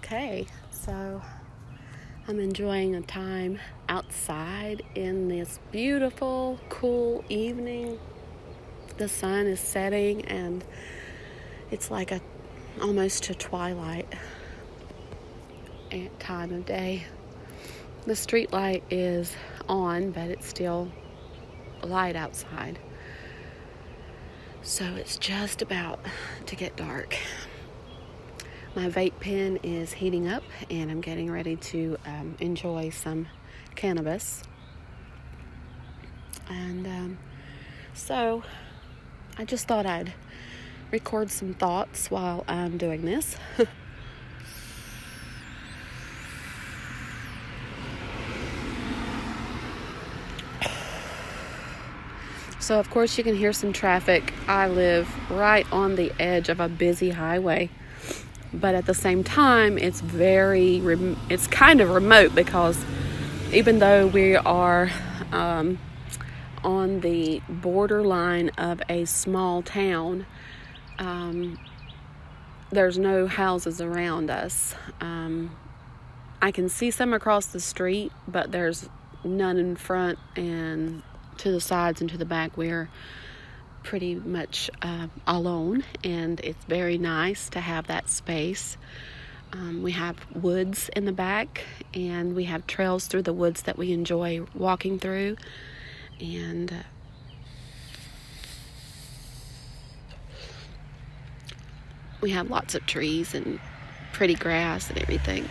Okay, so I'm enjoying a time outside in this beautiful, cool evening. The sun is setting and it's like almost a twilight time of day. The street light is on, but it's still light outside. So it's just about to get dark. My vape pen is heating up and I'm getting ready to enjoy some cannabis. And so I just thought I'd record some thoughts while I'm doing this. So of course you can hear some traffic. I live right on the edge of a busy highway. But at the same time, it's kind of remote because even though we are on the borderline of a small town, there's no houses around us. I can see some across the street, but there's none in front, and to the sides and to the back we're pretty much alone, and it's very nice to have that space. We have woods in the back, and we have trails through the woods that we enjoy walking through, and we have lots of trees and pretty grass and everything.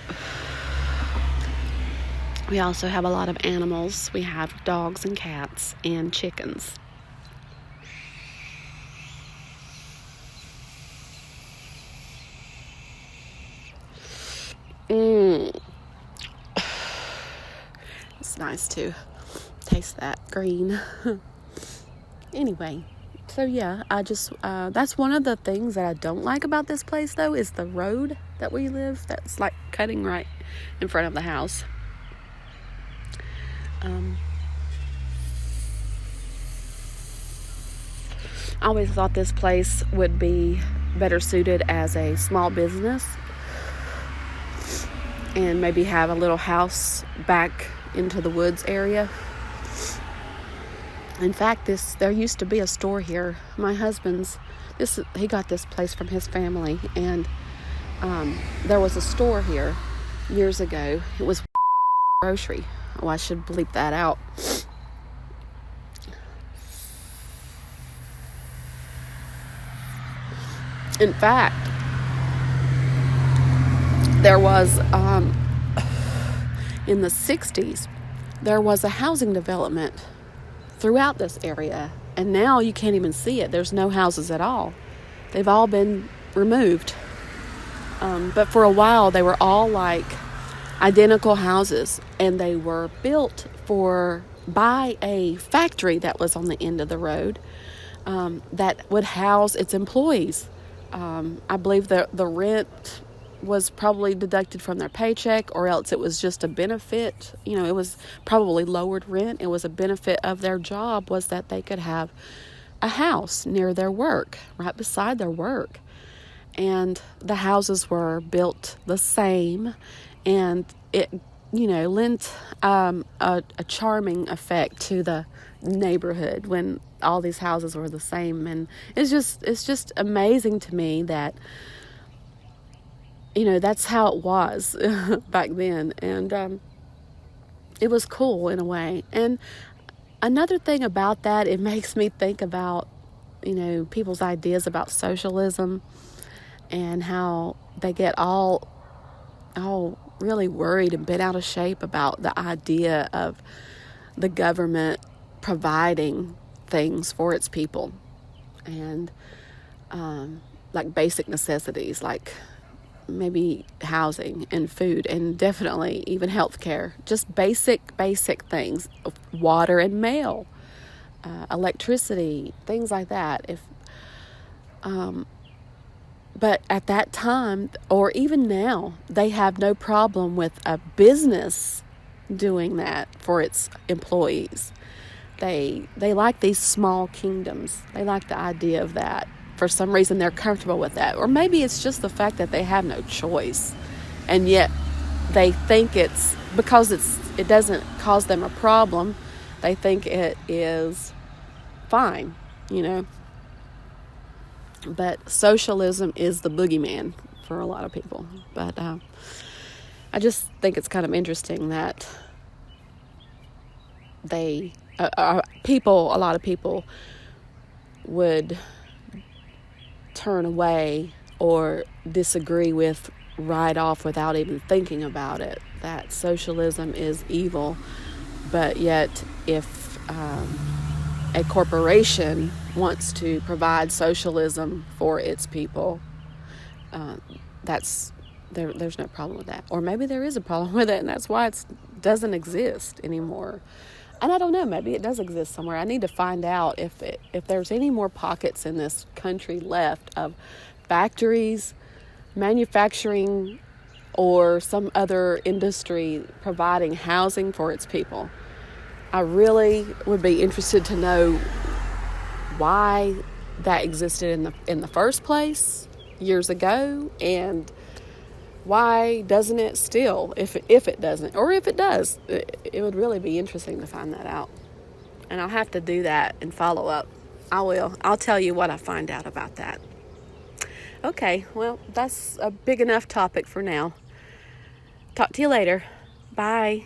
We also have a lot of animals. We have dogs and cats and chickens. It's nice to taste that green. Anyway, so yeah, I just that's one of the things that I don't like about this place, though, is the road that we live that's like cutting right in front of the house. I always thought this place would be better suited as a small business and maybe have a little house back into the woods area. In fact, there used to be a store here. My husband's, he got this place from his family, and there was a store here years ago. It was grocery. Oh, I should bleep that out. In fact, there was, in the 60s, there was a housing development throughout this area. And now you can't even see it. There's no houses at all. They've all been removed. But for a while, they were all like identical houses. And they were built by a factory that was on the end of the road that would house its employees. I believe the rent was probably deducted from their paycheck, or else it was just a benefit. It was probably lowered rent. It was a benefit of their job, was that they could have a house near their work, right beside their work. And the houses were built the same, and it, lent a charming effect to the neighborhood when all these houses were the same. And it's just amazing to me that that's how it was back then. And it was cool in a way. And another thing about that, it makes me think about, people's ideas about socialism and how they get all really worried and bent out of shape about the idea of the government providing things for its people. And like basic necessities, like maybe housing and food, and definitely even healthcare, just basic things, water and mail, electricity, things like that. But at that time, or even now, they have no problem with a business doing that for its employees. They like these small kingdoms. They like the idea of that. For some reason, they're comfortable with that. Or maybe it's just the fact that they have no choice. and yet they think it's because it doesn't cause them a problem. They think it is fine, you know. But socialism is the boogeyman for a lot of people. But I just think it's kind of interesting that a lot of people would turn away or disagree with right off without even thinking about it, that socialism is evil. But yet if a corporation wants to provide socialism for its people, there's no problem with that. Or maybe there is a problem with it, and that's why it doesn't exist anymore. And I don't know, maybe it does exist somewhere. I need to find out if there's any more pockets in this country left of factories, manufacturing, or some other industry providing housing for its people. I really would be interested to know why that existed in the first place years ago, and why doesn't it still, if it doesn't, or if it does. It would really be interesting to find that out. And I'll have to do that and follow up. I will. I'll tell you what I find out about that. Okay, well, that's a big enough topic for now. Talk to you later. Bye.